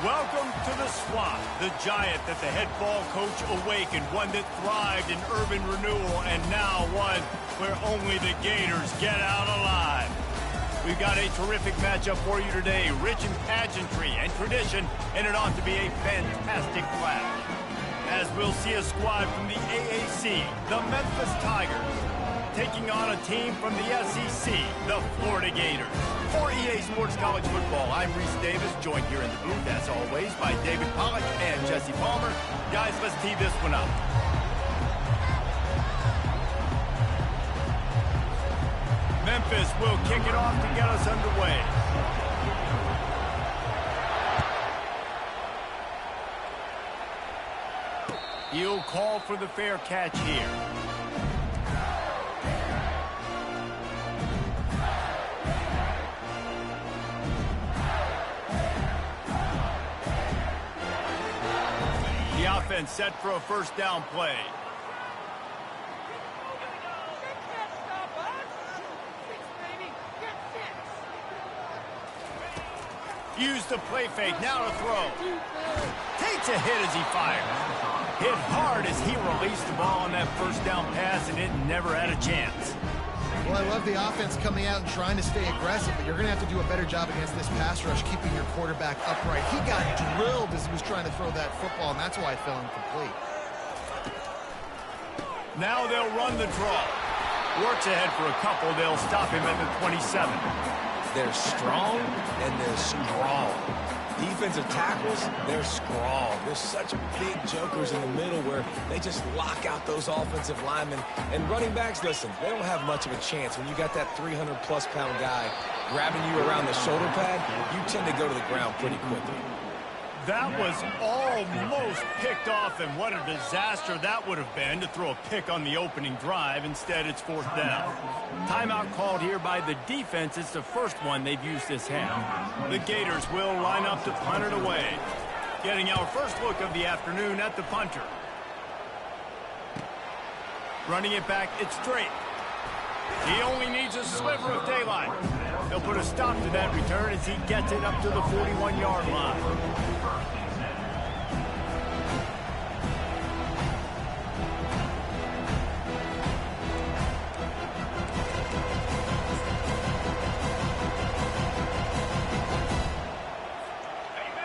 Welcome to the Swamp, the giant that the head ball coach awakened, one that thrived in urban renewal, and now one where only the Gators get out alive. We've got a terrific matchup for you today, rich in pageantry and tradition, and it ought to be a fantastic clash. As we'll see a squad from the AAC, the Memphis Tigers, taking on a team from the SEC, the Florida Gators. For EA Sports College Football, I'm Reese Davis, joined here in the booth, as always, by David Pollack and Jesse Palmer. Guys, let's tee this one up. Memphis will kick it off to get us underway. He'll call for the fair catch here. The offense set for a first down play. Use the play fake, now to throw. Takes a hit as he fires. Hit hard as he released the ball on that first down pass, and it never had a chance. Well, I love the offense coming out and trying to stay aggressive, but you're going to have to do a better job against this pass rush, keeping your quarterback upright. He got drilled as he was trying to throw that football, and that's why it fell incomplete. Now they'll run the draw. Works ahead for a couple. They'll stop him at the 27. They're strong, and they're strong. Defensive tackles, they're strong. They're such big jokers in the middle where they just lock out those offensive linemen. And running backs, listen, they don't have much of a chance. When you got that 300-plus pound guy grabbing you around the shoulder pad, you tend to go to the ground pretty quickly. That was almost picked off, and what a disaster that would have been to throw a pick on the opening drive. Instead, it's fourth down. Timeout called here by the defense. It's the first one they've used this half. The Gators will line up to punt it away. Getting our first look of the afternoon at the punter. Running it back, it's straight. He only needs a sliver of daylight. They'll put a stop to that return as he gets it up to the 41-yard line.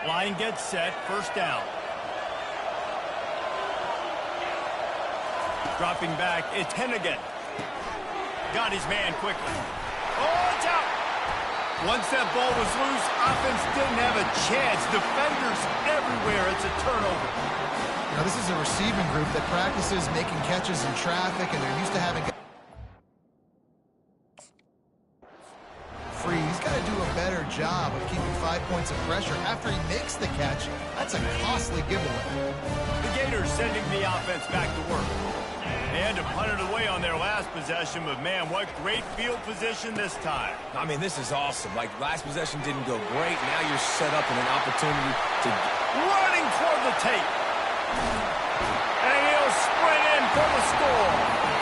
Line gets set, first down. Dropping back, it's Hennigan. Got his man quickly. Oh, it's out! Once that ball was loose, offense didn't have a chance. Defenders everywhere, it's a turnover. Now, this is a receiving group that practices making catches in traffic, and they're used to having free. He's got to do a better job of keeping 5 points of pressure after he makes the catch. That's a costly giveaway. The Gators sending the offense back to work. They had to punt it away on their last possession, but man, what great field position this time. I mean, this is awesome. Like, last possession didn't go great. Now you're set up in an opportunity to... Running toward the tape. And he'll sprint in for the score.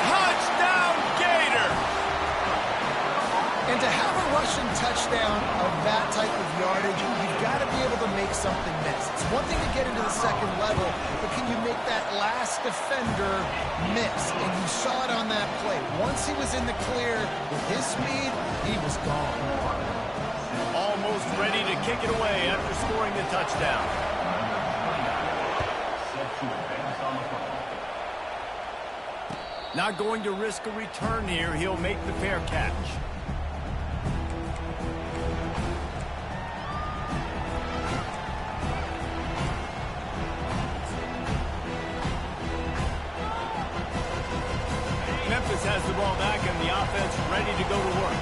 Touchdown, Gator! And to have a rushing touchdown of that type of yardage, you've got to be able to make something miss. It's one thing to get into the second level, but can you make that last defender miss? And you saw it on that play. Once he was in the clear with his speed, he was gone. Almost ready to kick it away after scoring the touchdown. Not going to risk a return here. He'll make the fair catch. Memphis has the ball back and the offense ready to go to work.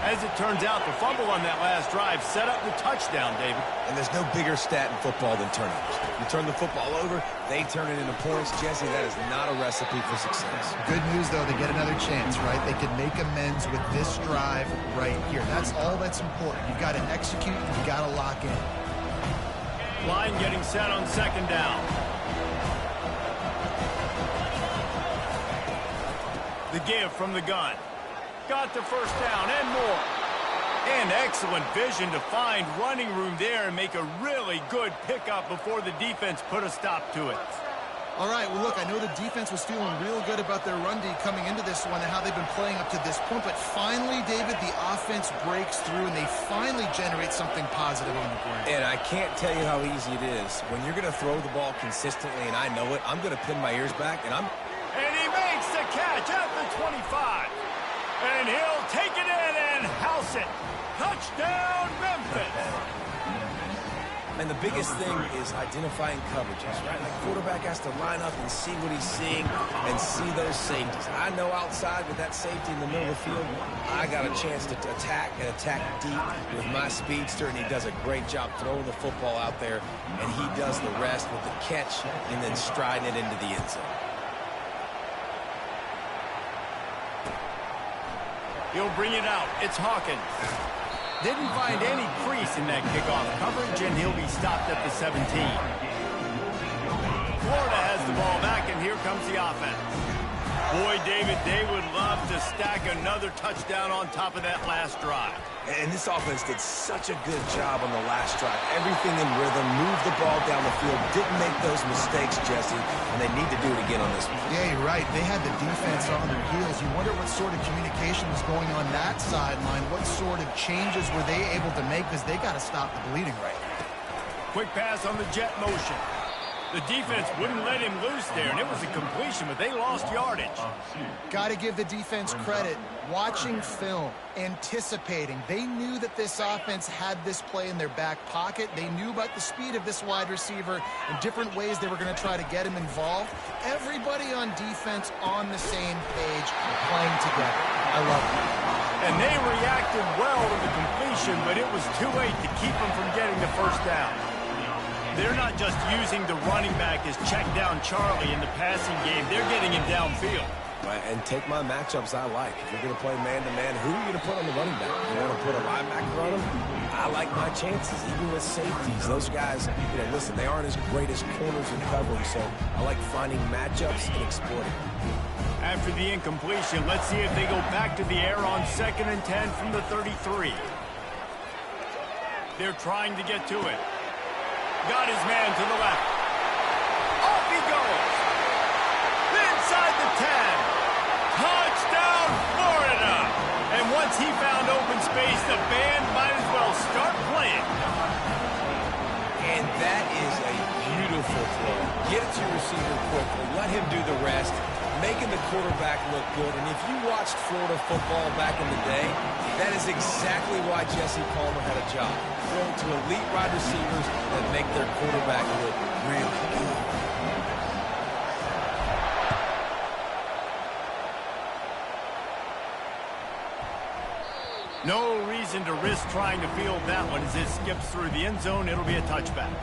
As it turns out, the fumble on that last drive set up the touchdown, David. And there's no bigger stat in football than turnovers. You turn the football over, they turn it into points. Jesse, that is not a recipe for success. Good news, though, they get another chance, right? They can make amends with this drive right here. That's all that's important. You've got to execute, and you've got to lock in. Line getting set on second down. The give from the gun. Got the first down and more. And excellent vision to find running room there and make a really good pickup before the defense put a stop to it. All right, well, look, I know the defense was feeling real good about their run D coming into this one and how they've been playing up to this point, but finally, David, the offense breaks through and they finally generate something positive on the ground. And I can't tell you how easy it is. When you're going to throw the ball consistently, and I know it, I'm going to pin my ears back, and And he makes the catch at the 25. And he'll take it in and house it. Touchdown, Memphis. And the biggest thing is identifying coverages, right? Like quarterback has to line up and see what he's seeing and see those safeties. I know outside with that safety in the middle of the field, I got a chance to attack and attack deep with my speedster, and he does a great job throwing the football out there, and he does the rest with the catch and then striding it into the end zone. He'll bring it out. It's Hawkins. Didn't find any crease in that kickoff coverage, and he'll be stopped at the 17. Florida has the ball back, and here comes the offense. Boy, David, they would love to stack another touchdown on top of that last drive. And this offense did such a good job on the last drive. Everything in rhythm, moved the ball down the field, didn't make those mistakes, Jesse, and they need to do it again on this one. Yeah, you're right. They had the defense on their heels. You wonder what sort of communication was going on that sideline. What sort of changes were they able to make, because they got to stop the bleeding right now. Quick pass on the jet motion. The defense wouldn't let him loose there, and it was a completion, but they lost yardage. Got to give the defense credit. Watching film, anticipating. They knew that this offense had this play in their back pocket. They knew about the speed of this wide receiver and different ways they were going to try to get him involved. Everybody on defense on the same page, playing together. I love it. And they reacted well to the completion, but it was too late to keep them from getting the first down. They're not just using the running back as check down Charlie in the passing game. They're getting him downfield. Right, and take my matchups I like. If you're going to play man-to-man, who are you going to put on the running back? You want to put a linebacker on him? I like my chances, even with safeties. Those guys, listen, they aren't as great as corners in covering, so I like finding matchups and exploiting. After the incompletion, let's see if they go back to the air on 2nd and 10 from the 33. They're trying to get to it. Got his man to the left. Off he goes. Inside the 10. Touchdown, Florida. And once he found open space, the band might as well start playing. And that is a beautiful throw. Get it to your receiver quickly. Let him do the rest, making the quarterback look good. And if you watched Florida football back in the day, that is exactly why Jesse Palmer had a job. Throwing to elite wide receivers that make their quarterback look really good. No reason to risk trying to field that one. As it skips through the end zone, it'll be a touchback.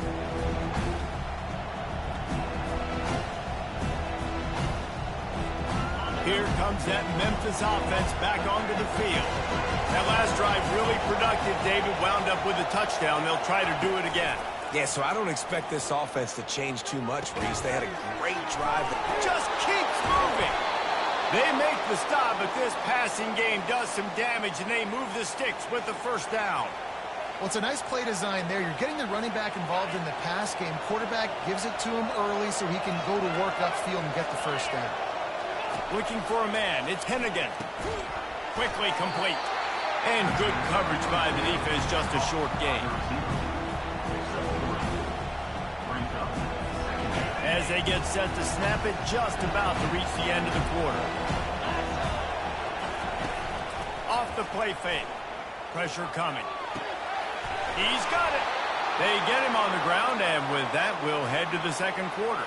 Here comes that Memphis offense back onto the field. That last drive really productive. David wound up with a touchdown. They'll try to do it again. Yeah, so I don't expect this offense to change too much, Reese. They had a great drive. Just keeps moving. They make the stop, but this passing game does some damage, and they move the sticks with the first down. Well, it's a nice play design there. You're getting the running back involved in the pass game. Quarterback gives it to him early so he can go to work upfield and get the first down. Looking for a man. It's Hennigan. Quickly complete. And good coverage by the defense, just a short gain. As they get set to snap it, just about to reach the end of the quarter. Off the play fake. Pressure coming. He's got it. They get him on the ground, and with that, we'll head to the second quarter.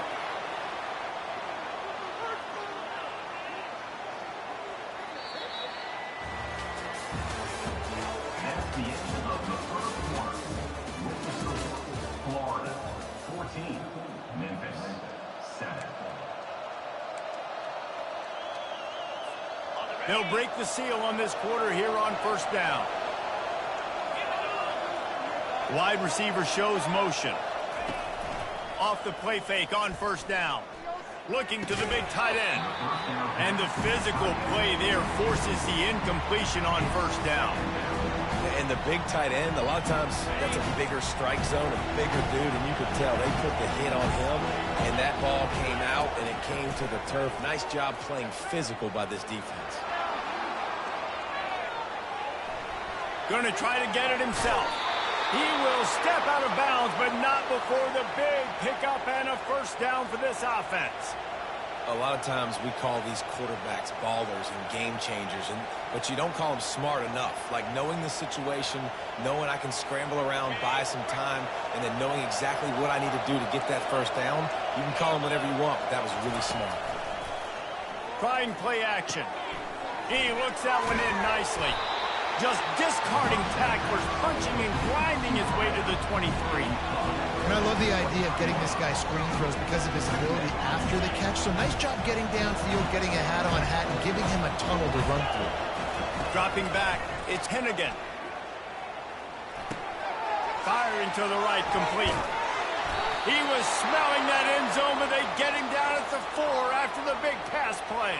At the end of the first quarter, Florida 14, Memphis 7. They'll break the seal on this quarter here on first down. Wide receiver shows motion. Off the play fake on first down. Looking to the big tight end. And the physical play there forces the incompletion on first down. And the big tight end, a lot of times that's a bigger strike zone, a bigger dude, and you could tell they put the hit on him, and that ball came out, and it came to the turf. Nice job playing physical by this defense. Going to try to get it himself. He will step out of bounds, but not before the big pickup and a first down for this offense. A lot of times we call these quarterbacks ballers and game changers, but you don't call them smart enough. Like knowing the situation, knowing I can scramble around, buy some time, and then knowing exactly what I need to do to get that first down. You can call them whatever you want, but that was really smart. Trying play action. He looks that one in nicely. Just discarding tacklers, punching and grinding his way to the 23. And I love the idea of getting this guy screen throws because of his ability after the catch. So nice job getting downfield, getting a hat-on-hat, and giving him a tunnel to run through. Dropping back, it's Hennigan. Firing to the right, complete. He was smelling that end zone, but they get him down at the 4 after the big pass play.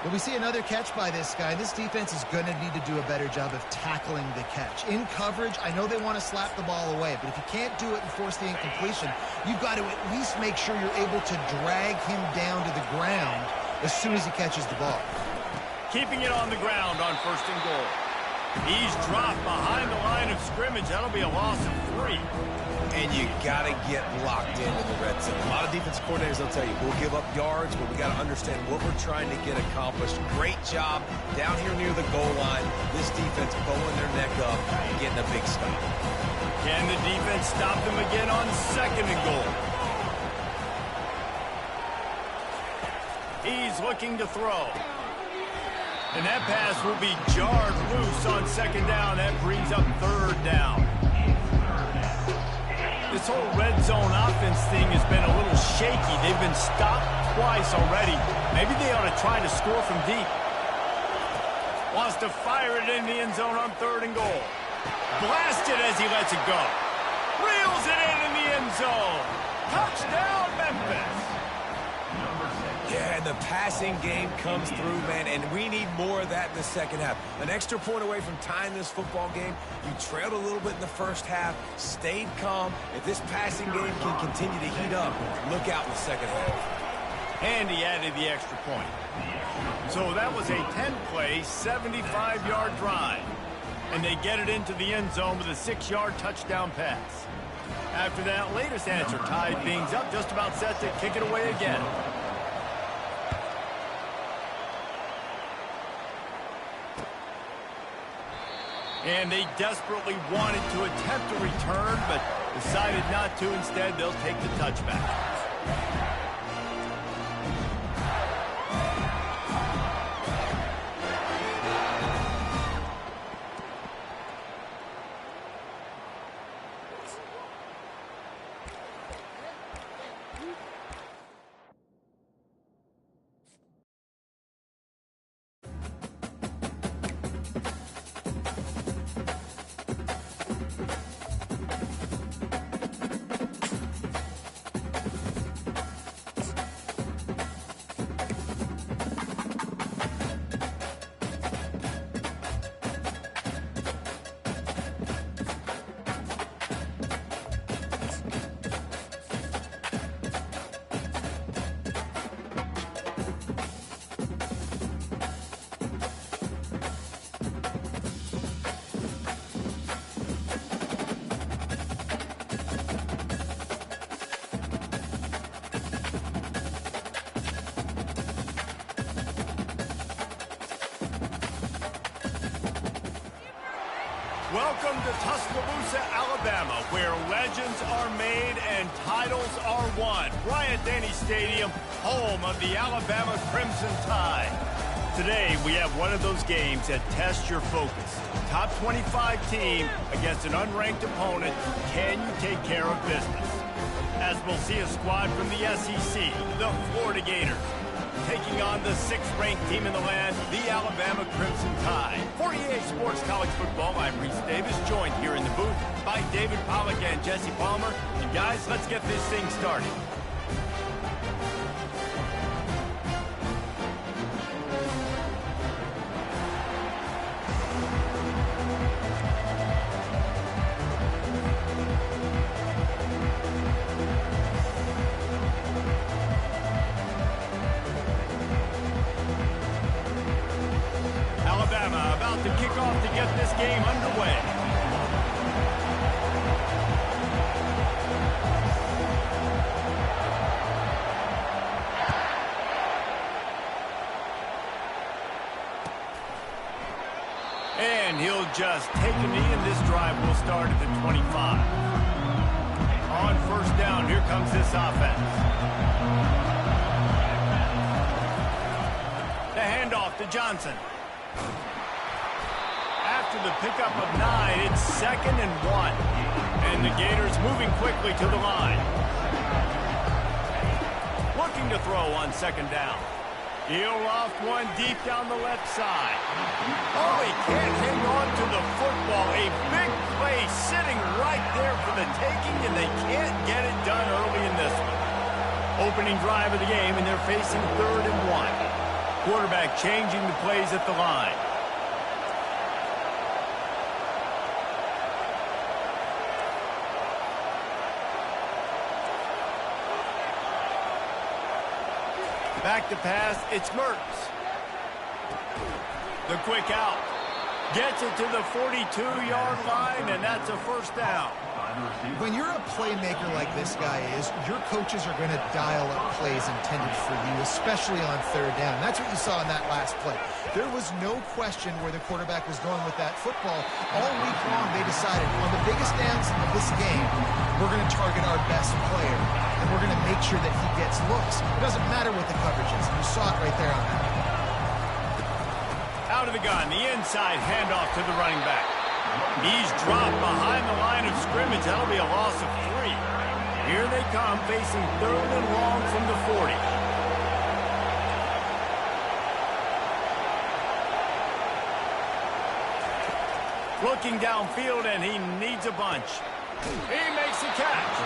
But we see another catch by this guy. This defense is going to need to do a better job of tackling the catch. In coverage, I know they want to slap the ball away, but if you can't do it and force the incompletion, you've got to at least make sure you're able to drag him down to the ground as soon as he catches the ball. Keeping it on the ground on 1st and goal. He's dropped behind the line of scrimmage. That'll be a loss of 3. And you got to get locked in the red zone. A lot of defense coordinators will tell you, we'll give up yards, but we got to understand what we're trying to get accomplished. Great job down here near the goal line. This defense bowling their neck up and getting a big stop. Can the defense stop them again on 2nd and goal? He's looking to throw. And that pass will be jarred loose on 2nd down. That brings up 3rd down. This whole red zone offense thing has been a little shaky. They've been stopped twice already. Maybe they ought to try to score from deep. Wants to fire it in the end zone on 3rd and goal. Blasted as he lets it go. Reels it in the end zone. Touchdown, Memphis. Yeah, and the passing game comes through, man, and we need more of that in the second half. An extra point away from tying this football game. You trailed a little bit in the first half, stayed calm. If this passing game can continue to heat up, look out in the second half. And he added the extra point. So that was a 10-play, 75-yard drive. And they get it into the end zone with a 6-yard touchdown pass. After that latest answer tied things up, just about set to kick it away again. And they desperately wanted to attempt a return, but decided not to. Instead, they'll take the touchback. Welcome to Tuscaloosa, Alabama, where legends are made and titles are won. Bryant-Denny Stadium, home of the Alabama Crimson Tide. Today, we have one of those games that tests your focus. Top 25 team against an unranked opponent. Can you take care of business? As we'll see a squad from the SEC, the Florida Gators, taking on the 6th-ranked team in the land, the Alabama Crimson Tide. For EA Sports College Football, I'm Reese Davis, joined here in the booth by David Pollack and Jesse Palmer. And guys, let's get this thing started. to kick off to get this game underway. And he'll just take a knee, and this drive will start at the 25. On first down, here comes this offense. The handoff to Johnson. After the pickup of 9, it's 2nd and 1. And the Gators moving quickly to the line. Looking to throw on 2nd down. He'll loft one deep down the left side. Oh, he can't hang on to the football. A big play sitting right there for the taking, and they can't get it done early in this one. Opening drive of the game, and they're facing 3rd and 1. Quarterback changing the plays at the line. Back to pass, it's Mertz. The quick out. Gets it to the 42-yard line, and that's a first down. When you're a playmaker like this guy is, your coaches are going to dial up plays intended for you, especially on 3rd down. That's what you saw in that last play. There was no question where the quarterback was going with that football. All week long, they decided on the biggest downs of this game, we're going to target our best player, and we're going to make sure that he gets looks. It doesn't matter what the coverage is. You saw it right there on that. Out of the gun, the inside handoff to the running back. He's dropped behind the line of scrimmage. That'll be a loss of 3. Here they come, facing 3rd and long from the 40. Looking downfield, and he needs a bunch. He makes a catch.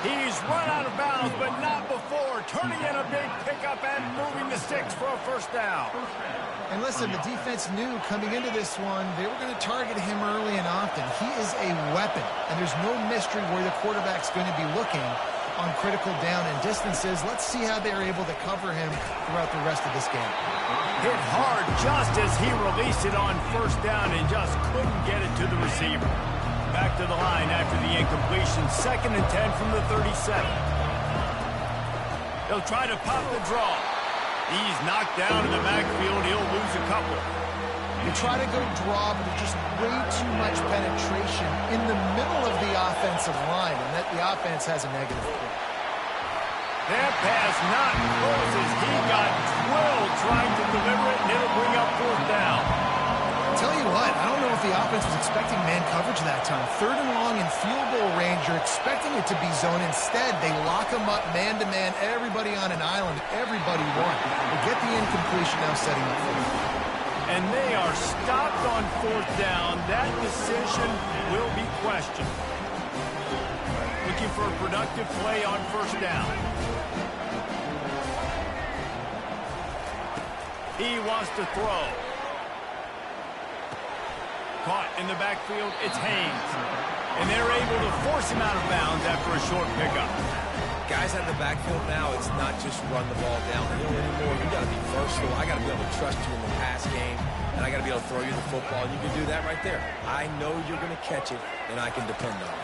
He's run out of bounds, but not before. Turning in a big pickup and moving the sticks for a first down. And listen, the defense knew coming into this one, they were going to target him early and often. He is a weapon, and there's no mystery where the quarterback's going to be looking on critical down and distances. Let's see how they're able to cover him throughout the rest of this game. Hit hard just as he released it on first down and just couldn't get it to the receiver. Back to the line after the incompletion. 2nd and 10 from the 37. They'll try to pop the draw. He's knocked down in the backfield. He'll lose a couple. They try to go draw, but there's just way too much penetration in the middle of the offensive line, and that the offense has a negative play. That pass not close as he got drilled trying to deliver it, and it'll bring up 4th down. Tell you what, I don't know if the offense was expecting man coverage that time. 3rd and long in field goal range, you're expecting it to be zone. Instead, they lock them up man-to-man, everybody on an island, everybody won. They get the incompletion now setting up for them. And they are stopped on 4th down. That decision will be questioned. Looking for a productive play on first down. He wants to throw. Caught in the backfield, it's Haynes. And they're able to force him out of bounds after a short pickup. Guys out of the backfield now, it's not just run the ball downhill anymore. You got to be versatile. I got to be able to trust you in the pass game, and I got to be able to throw you the football. You can do that right there. I know you're going to catch it, and I can depend on it.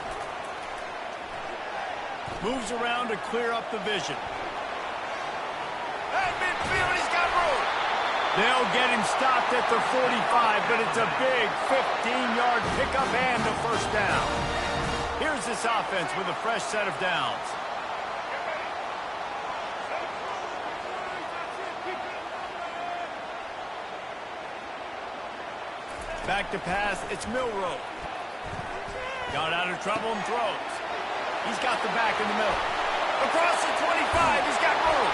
Moves around to clear up the vision. At midfield, he's got room. They'll get him stopped at the 45, but it's a big 15-yard pickup and a first down. Here's this offense with a fresh set of downs. Back to pass, it's Milroe. Got out of trouble and throws. He's got the back in the middle. Across the 25, he's got room.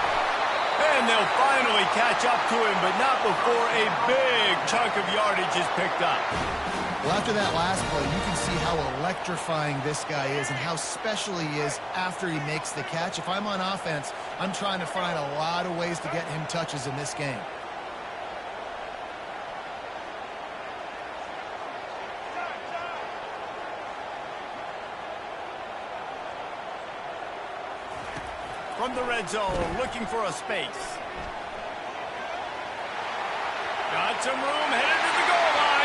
And they'll finally catch up to him, but not before a big chunk of yardage is picked up. Well, after that last play, you can see how electrifying this guy is and how special he is after he makes the catch. If I'm on offense, I'm trying to find a lot of ways to get him touches in this game. From the red zone, looking for a space. Got some room, headed to the goal line.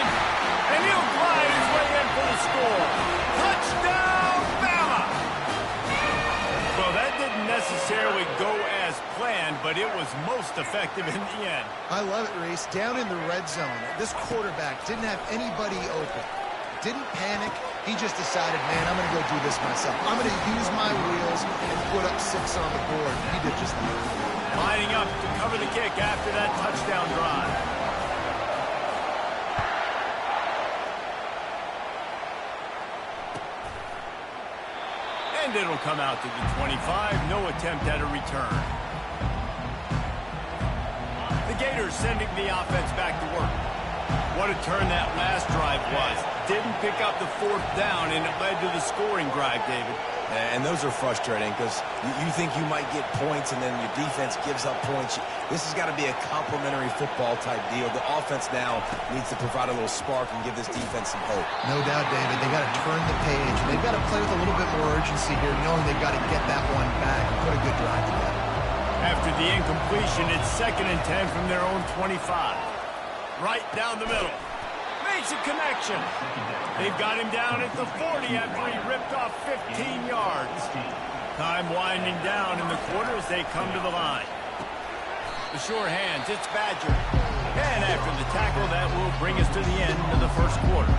score. Touchdown, Bama! Well, that didn't necessarily go as planned, but it was most effective in the end. I love it, Reese. Down in the red zone, this quarterback didn't have anybody open. Didn't panic. He just decided, man, I'm going to go do this myself. I'm going to use my wheels and put up 6 on the board. He did just that. Lining up to cover the kick after that touchdown drive. And it'll come out to the 25. No attempt at a return. The Gators sending the offense back to work. What a turn that last drive was. Didn't pick up the 4th down, and it led to the scoring drive, David. And those are frustrating because you think you might get points and then your defense gives up points. This has got to be a complimentary football type deal. The offense now needs to provide a little spark and give this defense some hope. No doubt, David. They've got to turn the page. They've got to play with a little bit more urgency here, knowing they've got to get that one back and put a good drive together. After the incompletion, it's 2nd and 10 from their own 25. Right down the middle. Makes a connection. They've got him down at the 40 after he ripped off 15 yards. Time winding down in the quarter as they come to the line. The sure hands, it's Badger. And after the tackle, that will bring us to the end of the first quarter.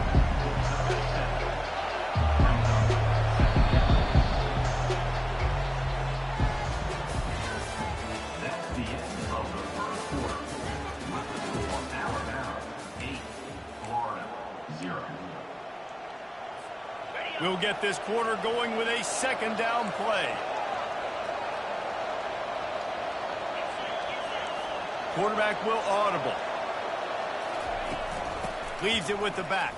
That's the end of the first quarter. With the score Alabama 8, Florida 0. We'll get this quarter going with a 2nd down play. Quarterback will audible. Leaves it with the back.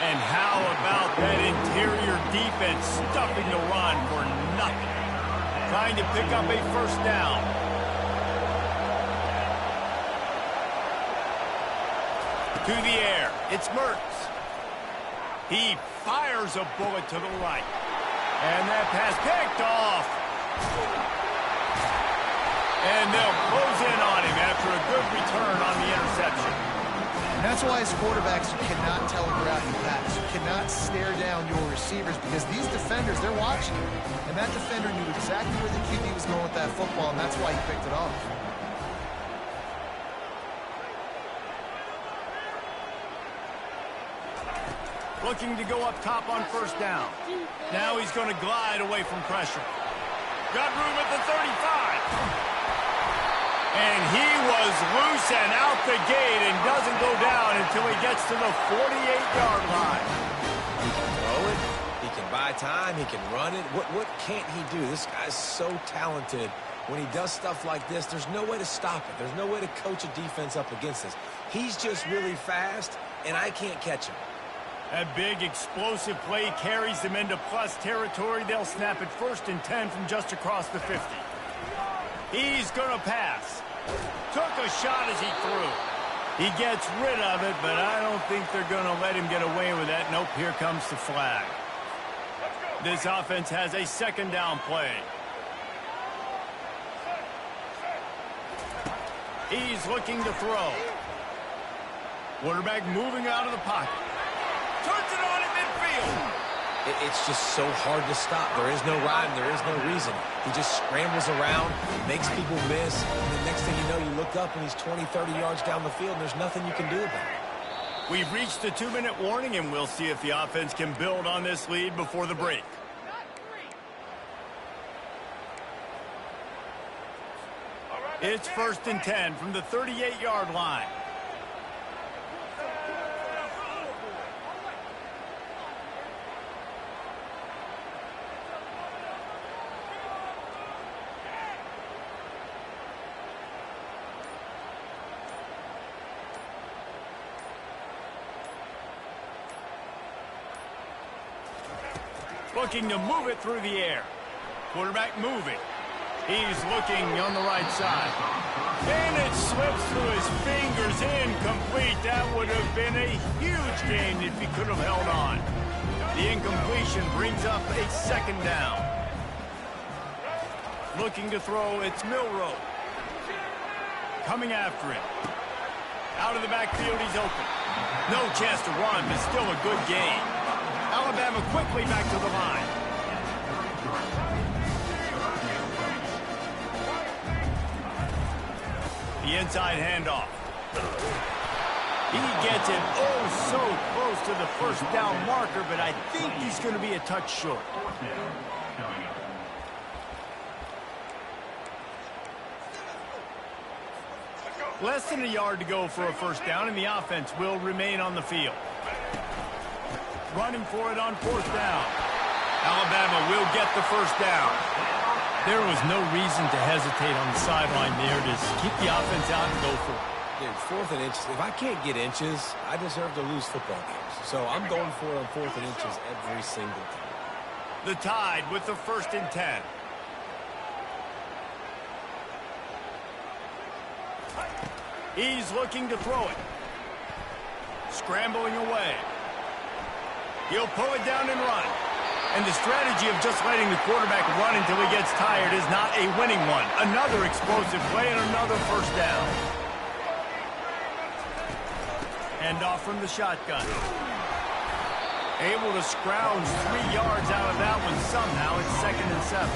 And how about that interior defense stuffing the run for nothing? Trying to pick up a 1st down. To the air. It's Mertz. He fires a bullet to the right. And that pass picked off. And they'll close in on him after a good return on the interception. And that's why as quarterbacks, you cannot telegraph your pass. You cannot stare down your receivers because these defenders, they're watching you. And that defender knew exactly where the QB was going with that football, and that's why he picked it off. Looking to go up top on 1st down. Now he's going to glide away from pressure. Got room at the 35. And he was loose and out the gate and doesn't go down until he gets to the 48-yard line. He can throw it. He can buy time. He can run it. What can't he do? This guy's so talented. When he does stuff like this, there's no way to stop it. There's no way to coach a defense up against this. He's just really fast, and I can't catch him. A big explosive play carries them into plus territory. They'll snap it 1st and 10 from just across the 50. He's going to pass. Took a shot as he threw. He gets rid of it, but I don't think they're going to let him get away with that. Nope, here comes the flag. This offense has a 2nd down play. He's looking to throw. Quarterback moving out of the pocket. Turns it on in midfield. It's just so hard to stop. There is no rhyme. There is no reason. He just scrambles around, makes people miss, and the next thing you know, you look up and he's 20, 30 yards down the field, and there's nothing you can do about it. We've reached the 2-minute warning, and we'll see if the offense can build on this lead before the break. It's 1st and 10 from the 38-yard line. Looking to move it through the air. Quarterback moving. He's looking on the right side. And it slips through his fingers, incomplete. That would have been a huge gain if he could have held on. The incompletion brings up a 2nd down. Looking to throw, it's Milroe. Coming after him. Out of the backfield, he's open. No chance to run, but still a good gain. Alabama quickly back to the line. The inside handoff. He gets it oh so close to the first down marker, but I think he's going to be a touch short. Less than a yard to go for a first down, and the offense will remain on the field. Running for it on fourth down. Alabama will get the first down. There was no reason to hesitate on the sideline there. Just keep the offense out and go for it. Dude, 4th and inches. If I can't get inches, I deserve to lose football games. So I'm going for it on 4th and inches every single time. The Tide with the 1st and 10. He's looking to throw it. Scrambling away. He'll pull it down and run. And the strategy of just letting the quarterback run until he gets tired is not a winning one. Another explosive play and another first down. Handoff from the shotgun. Able to scrounge 3 yards out of that one somehow. It's 2nd and 7.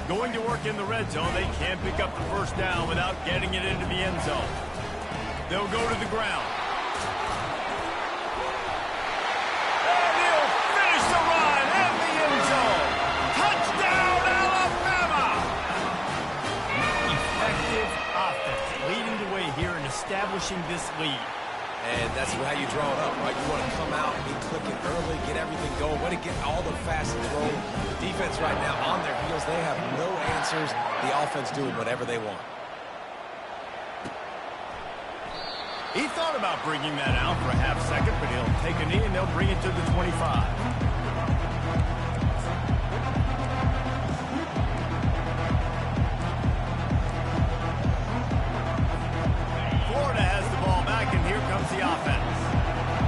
Going to work in the red zone. They can't pick up the first down without getting it into the end zone. They'll go to the ground. And he'll finish the run in the end zone. Touchdown, Alabama! Effective offense leading the way here and establishing this lead. And that's how you draw it up, right? You want to come out, be clicking early, get everything going, want to get all the fastest roll. The defense right now on their heels, they have no answers. The offense doing whatever they want. He thought about bringing that out for a half second, but he'll take a knee and they'll bring it to the 25. Florida has the ball back, and here comes the offense.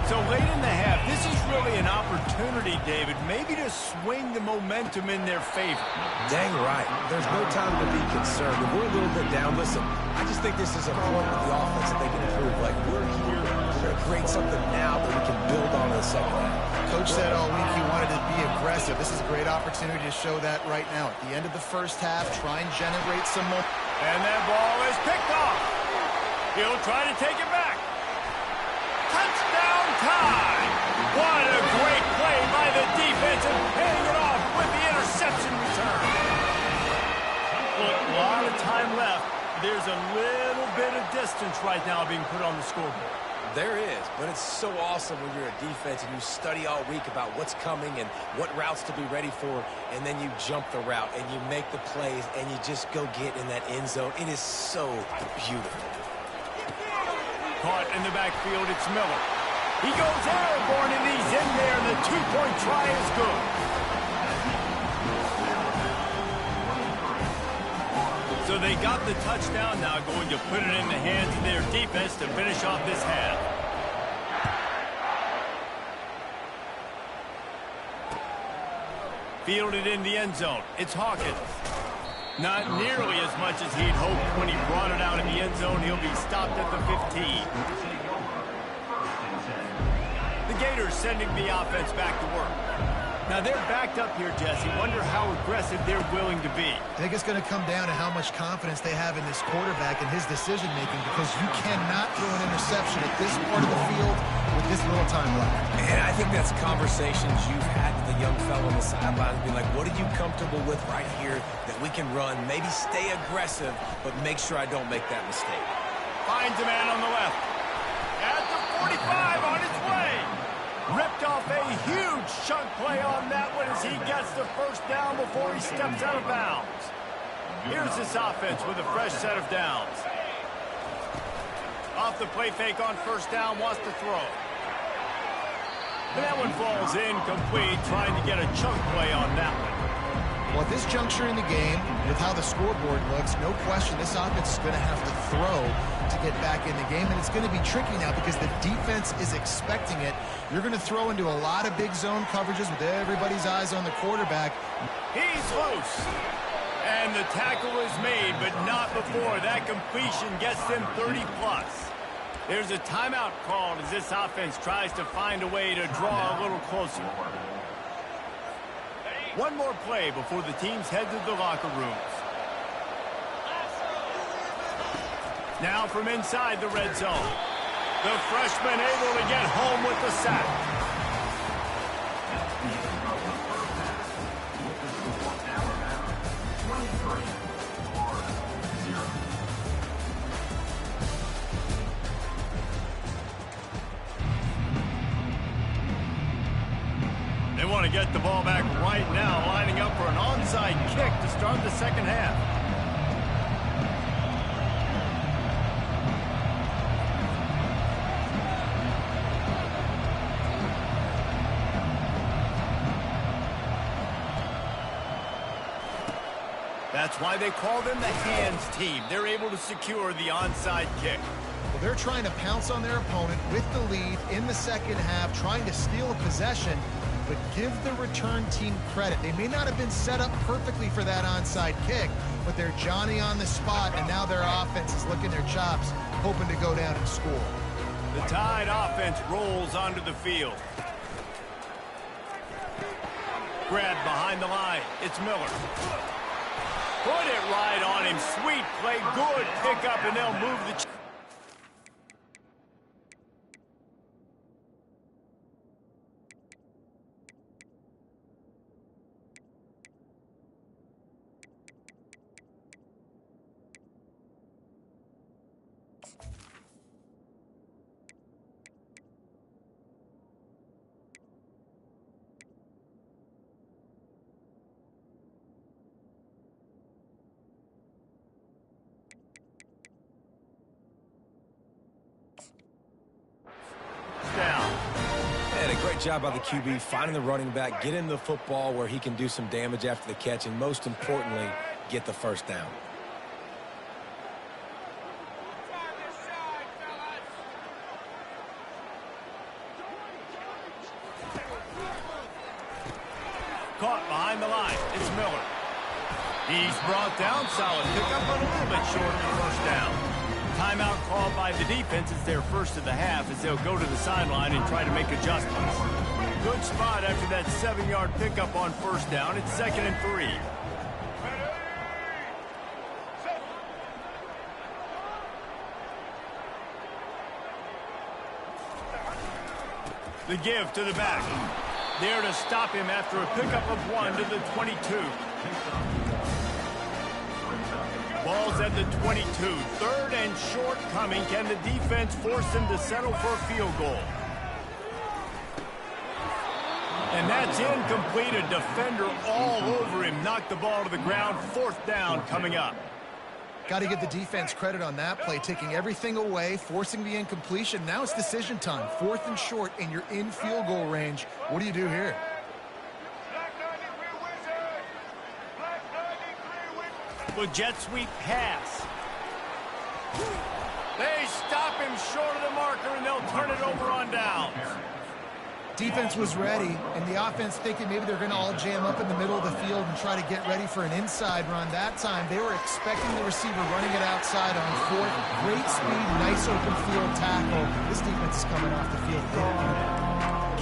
So late in the half, this is really an opportunity, David, maybe to swing the momentum in their favor. Dang right. There's no time to be concerned. If we're a little bit down, listen, I just think this is a point with the offense that they can improve. Like, we're here, we're going to create something now that we can build on in the second half. Coach said all week he wanted to be aggressive. This is a great opportunity to show that right now. At the end of the first half, try and generate some momentum. And that ball is picked off. He'll try to take it back. Touchdown Tide! What a great play by the defense and paying it off with the interception return. Look, a lot of time left. There's a little bit of distance right now being put on the scoreboard. There is, but it's so awesome when you're a defense and you study all week about what's coming and what routes to be ready for, and then you jump the route and you make the plays and you just go get in that end zone. It is so beautiful. Caught in the backfield, it's Miller. He goes airborne and he's in there, and the two-point try is good. So they got the touchdown, now going to put it in the hands of their defense to finish off this half. Fielded in the end zone. It's Hawkins. Not nearly as much as he'd hoped when he brought it out in the end zone. He'll be stopped at the 15. The Gators sending the offense back to work. Now they're backed up here, Jesse. Wonder how aggressive they're willing to be. I think it's going to come down to how much confidence they have in this quarterback and his decision-making, because you cannot throw an interception at this part of the field with this little time left. And I think that's conversations you've had with the young fellow on the sideline. Be like, what are you comfortable with right here that we can run? Maybe stay aggressive, but make sure I don't make that mistake. Finds a man on the left. At the 45 on its way. Ripped off a huge chunk play on that one as he gets the first down before he steps out of bounds. Here's this offense with a fresh set of downs. Off the play fake on first down, wants to throw. And that one falls incomplete, trying to get a chunk play on that one. Well, at this juncture in the game, with how the scoreboard looks, no question this offense is going to have to throw to get back in the game, and it's going to be tricky now because the defense is expecting it. You're going to throw into a lot of big zone coverages with everybody's eyes on the quarterback. He's loose. And the tackle is made, but not before that completion gets them 30+. There's a timeout called as this offense tries to find a way to draw a little closer. One more play before the teams head to the locker rooms. Now from inside the red zone. The freshman able to get home with the sack. They want to get the ball back right now, lining up for an onside kick to start the second half. That's why they call them the hands team. They're able to secure the onside kick. Well, they're trying to pounce on their opponent with the lead in the second half, trying to steal a possession, but give the return team credit. They may not have been set up perfectly for that onside kick, but they're Johnny on the spot, and now their offense is licking their chops, hoping to go down and score. The Tide offense rolls onto the field. Grabbed behind the line. It's Miller. Put it right on him. Sweet play. Good pickup, and they'll move the... down. And a great job by the QB finding the running back, getting the football where he can do some damage after the catch, and most importantly, get the first down. Caught behind the line. It's Miller. He's brought down. Solid pickup, but a little bit short of the first down. Timeout called by the defense is their first of the half as they'll go to the sideline and try to make adjustments. Good spot after that 7-yard pickup on first down. It's 2nd and 3. The give to the back. There to stop him after a pickup of 1 to the 22. Ball's at the 22. 3rd and short coming. Can the defense force them to settle for a field goal? And that's incomplete. A defender all over him. Knocked the ball to the ground. 4th down coming up. Got to give the defense credit on that play, taking everything away, forcing the incompletion. Now it's decision time. 4th and short, and you're in field goal range. What do you do here? With jet sweep pass. They stop him short of the marker, and they'll turn it over on downs. Defense was ready, and the offense thinking maybe they're going to all jam up in the middle of the field and try to get ready for an inside run. That time, they were expecting the receiver running it outside on 4th. Great speed, nice open field tackle. This defense is coming off the field.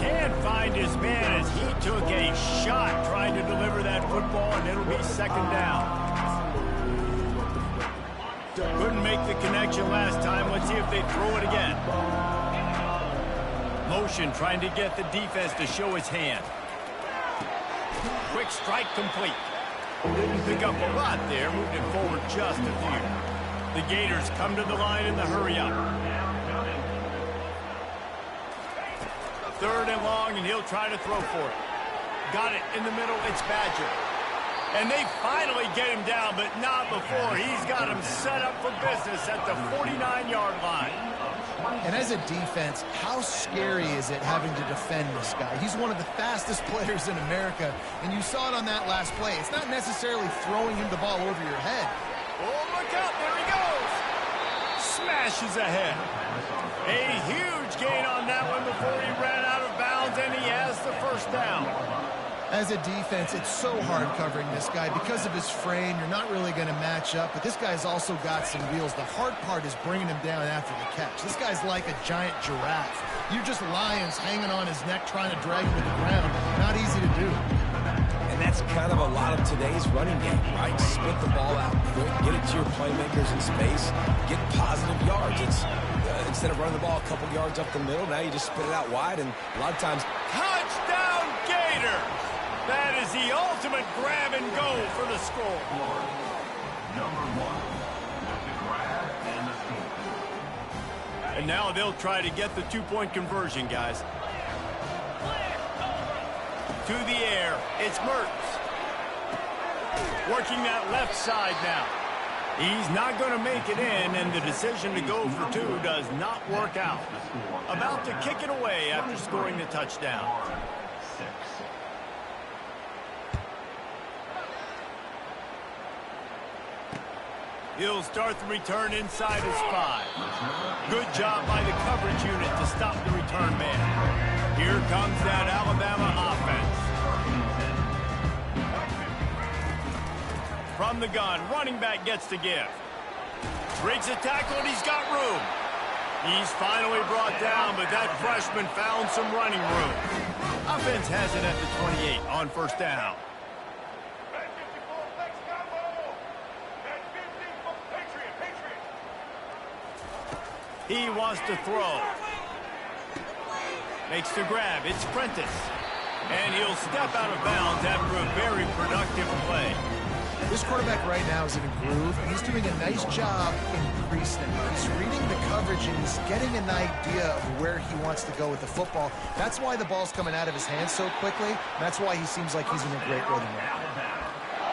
Can't find his man as he took a shot trying to deliver that football, and it'll be 2nd down. Couldn't make the connection last time. Let's see if they throw it again. Motion trying to get the defense to show his hand. Quick strike complete. Didn't pick up a lot there. Moved it forward just a few. The Gators come to the line in the hurry-up. 3rd and long, and he'll try to throw for it. Got it in the middle. It's Badger. And they finally get him down, but not before. He's got him set up for business at the 49-yard line. And as a defense, how scary is it having to defend this guy? He's one of the fastest players in America, and you saw it on that last play. It's not necessarily throwing him the ball over your head. Oh, look out. There he goes. Smashes ahead. A huge gain on that one before he ran out of bounds, and he has the first down. As a defense, it's so hard covering this guy. Because of his frame, you're not really going to match up, but this guy's also got some wheels. The hard part is bringing him down after the catch. This guy's like a giant giraffe. You're just lions hanging on his neck trying to drag him to the ground. Not easy to do. And that's kind of a lot of today's running game, right? Split the ball out quick, get it to your playmakers in space, get positive yards. It's instead of running the ball a couple yards up the middle, now you just spit it out wide, and a lot of times... Touchdown, Gators! That is the ultimate grab and go for the score. Number 1 with the grab and the score. And now they'll try to get the two-point conversion, guys. To the air, it's Mertz. Working that left side now. He's not going to make it in, and the decision to go for 2 does not work out. About to kick it away after scoring the touchdown. He'll start the return inside his 5. Good job by the coverage unit to stop the return man. Here comes that Alabama offense. From the gun, running back gets to give. Breaks a tackle, and he's got room. He's finally brought down, but that freshman found some running room. Offense has it at the 28 on first down. He wants to throw. Makes the grab. It's Prentice. And he'll step out of bounds after a very productive play. This quarterback right now is in a groove, and he's doing a nice job increasing it. He's reading the coverage, and he's getting an idea of where he wants to go with the football. That's why the ball's coming out of his hands so quickly. And that's why he seems like he's in a great rhythm right now.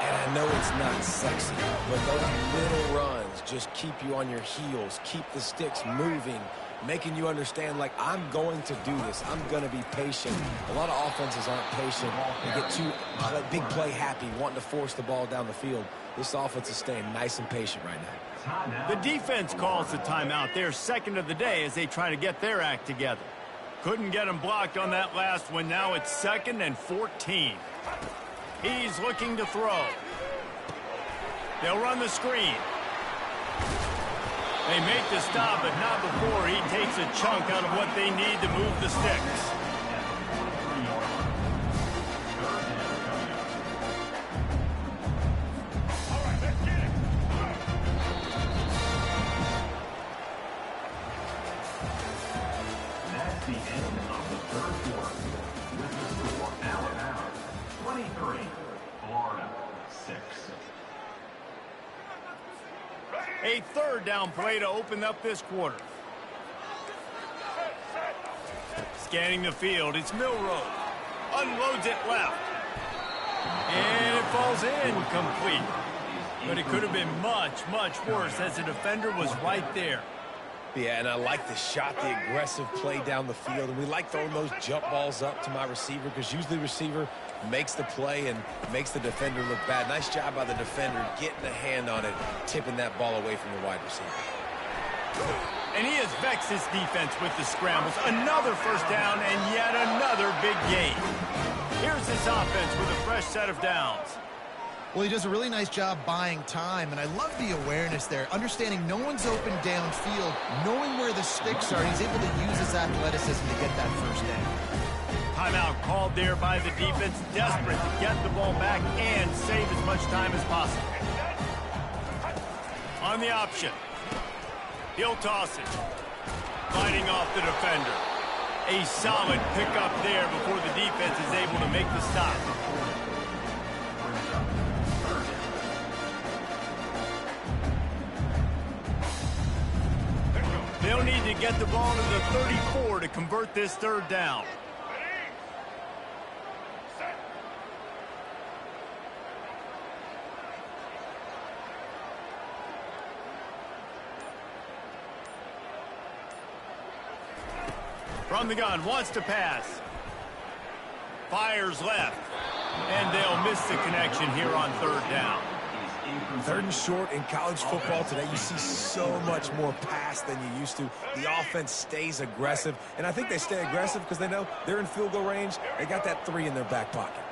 And I know it's not sexy, but those little runs just keep you on your heels, keep the sticks moving, making you understand, like, I'm going to do this. I'm going to be patient. A lot of offenses aren't patient. They get too big play happy, wanting to force the ball down the field. This offense is staying nice and patient right now. The defense calls the timeout. They're second of the day as they try to get their act together. Couldn't get him blocked on that last one. Now it's 2nd and 14. He's looking to throw. They'll run the screen. They make the stop, but not before he takes a chunk out of what they need to move the sticks. That's the end of the third quarter. With the score, Alabama 23, Florida 6. A 3rd down play to open up this quarter. Scanning the field, it's Milroe. Unloads it left. And it falls in complete. But it could have been much, much worse as the defender was right there. Yeah, and I like the shot, the aggressive play down the field. And we like throwing those jump balls up to my receiver because usually the receiver makes the play and makes the defender look bad. Nice job by the defender getting a hand on it, tipping that ball away from the wide receiver. And he has vexed his defense with the scrambles. Another first down and yet another big gain. Here's this offense with a fresh set of downs. Well, he does a really nice job buying time, and I love the awareness there. Understanding no one's open downfield, knowing where the sticks are, he's able to use his athleticism to get that first down. Timeout called there by the defense, desperate to get the ball back and save as much time as possible. On the option, he'll toss it. Fighting off the defender. A solid pickup there before the defense is able to make the stop. They'll need to get the ball to the 34 to convert this 3rd down. From the gun, wants to pass. Fires left. And they'll miss the connection here on 3rd down. 3rd and short in college football today. You see so much more pass than you used to. The offense stays aggressive, and I think they stay aggressive because they know they're in field goal range. They got that 3 in their back pocket.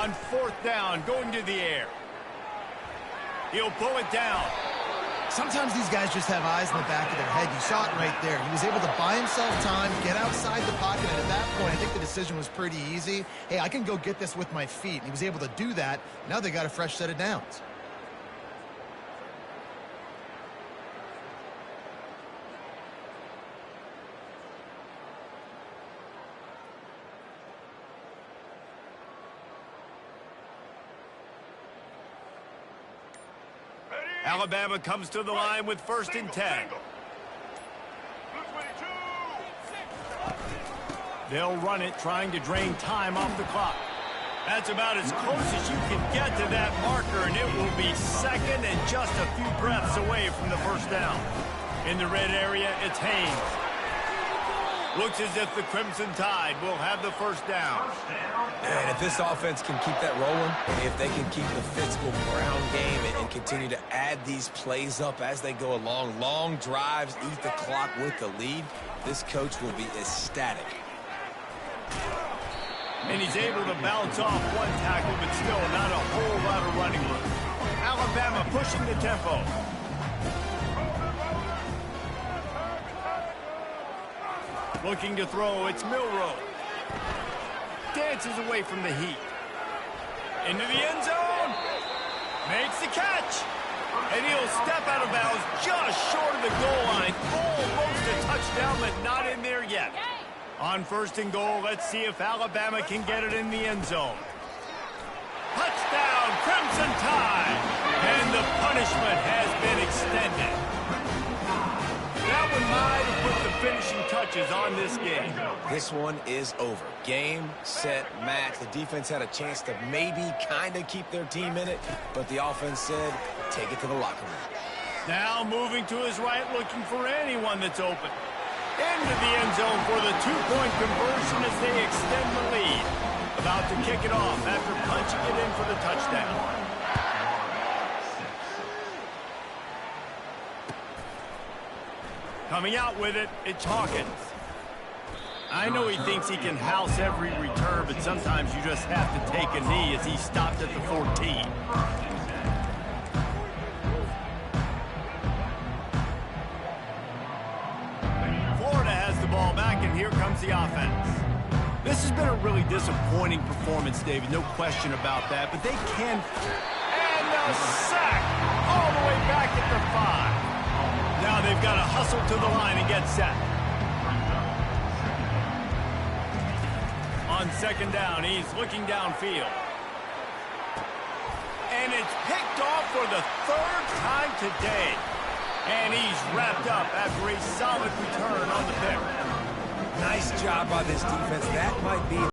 on 4th down, going to the air. He'll pull it down. Sometimes these guys just have eyes in the back of their head. You saw it right there. He was able to buy himself time, get outside the pocket, and at that point, I think the decision was pretty easy. Hey, I can go get this with my feet. And he was able to do that. Now they got a fresh set of downs. Alabama comes to the line with 1st and 10. They'll run it, trying to drain time off the clock. That's about as close as you can get to that marker, and it will be 2nd and just a few breaths away from the 1st down. In the red area, it's Haynes. Looks as if the Crimson Tide will have the 1st down. And if this offense can keep that rolling, if they can keep the physical ground game and continue to add these plays up as they go along, long drives, eat the clock with the lead, this coach will be ecstatic. And he's able to bounce off one tackle, but still not a whole lot of running room. Alabama pushing the tempo. Looking to throw, it's Milroe. Dances away from the heat. Into the end zone. Makes the catch. And he'll step out of bounds just short of the goal line. Almost a touchdown, but not in there yet. On 1st and goal, let's see if Alabama can get it in the end zone. Touchdown, Crimson Tide. And the punishment has been extended. That one might have put the finishing touches on this game. This one is over. Game, set, match. The defense had a chance to maybe kind of keep their team in it, but the offense said, take it to the locker room. Now moving to his right, looking for anyone that's open. Into the end zone for the 2-point conversion as they extend the lead. About to kick it off after punching it in for the touchdown. Coming out with it, it's Hawkins. I know he thinks he can house every return, but sometimes you just have to take a knee as he stopped at the 14. Florida has the ball back, and here comes the offense. This has been a really disappointing performance, David, no question about that, but they can... And a sack all the way back at the 5. Now they've got to hustle to the line and get set. On 2nd down, he's looking downfield. And it's picked off for the 3rd time today. And he's wrapped up after a solid return on the pick. Nice job by this defense. That might be